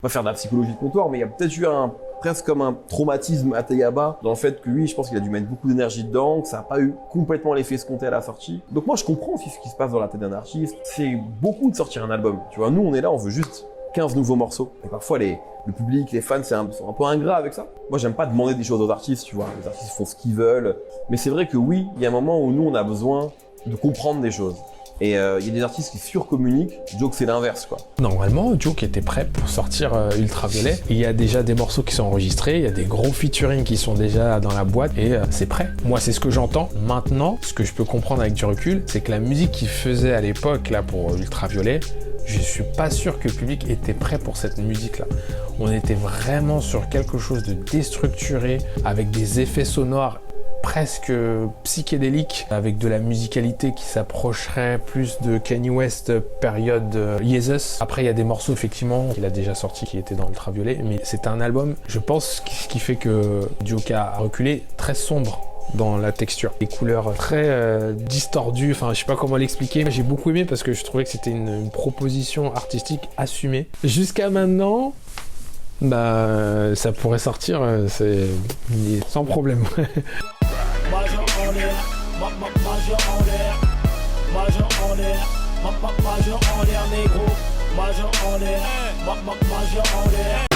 Pas faire de la psychologie de comptoir, mais il y a peut-être eu presque comme un traumatisme à Tayaba dans le fait que lui, je pense qu'il a dû mettre beaucoup d'énergie dedans, que ça n'a pas eu complètement l'effet escompté à la sortie. Donc moi, je comprends aussi ce qui se passe dans la tête d'un artiste. C'est beaucoup de sortir un album. Tu vois, nous, on est là, on veut juste 15 nouveaux morceaux. Et parfois, le public, les fans, sont un peu ingrats avec ça. Moi, j'aime pas demander des choses aux artistes, tu vois. Les artistes font ce qu'ils veulent. Mais c'est vrai que oui, il y a un moment où nous, on a besoin de comprendre des choses. Et il y a des artistes qui surcommuniquent. Joke, c'est l'inverse, quoi. Normalement, Joke était prêt pour sortir Ultraviolet. Il y a déjà des morceaux qui sont enregistrés, il y a des gros featuring qui sont déjà dans la boîte et c'est prêt. Moi, c'est ce que j'entends. Maintenant, ce que je peux comprendre avec du recul, c'est que la musique qu'il faisait à l'époque là pour Ultraviolet, je suis pas sûr que le public était prêt pour cette musique-là. On était vraiment sur quelque chose de déstructuré, avec des effets sonores presque psychédélique, avec de la musicalité qui s'approcherait plus de Kanye West période Yeezus. Après, il y a des morceaux effectivement qu'il a déjà sortis qui étaient dans Ultraviolet, mais c'est un album, je pense, qui fait que Joke a reculé, très sombre dans la texture. Des couleurs très distordues, enfin je sais pas comment l'expliquer. J'ai beaucoup aimé parce que je trouvais que c'était une proposition artistique assumée. Jusqu'à maintenant, bah ça pourrait sortir, c'est sans problème. Majeur en l'air, majeur en l'air, majeur en l'air, majeur en l'air, négro, majeur en l'air, majeur en l'air,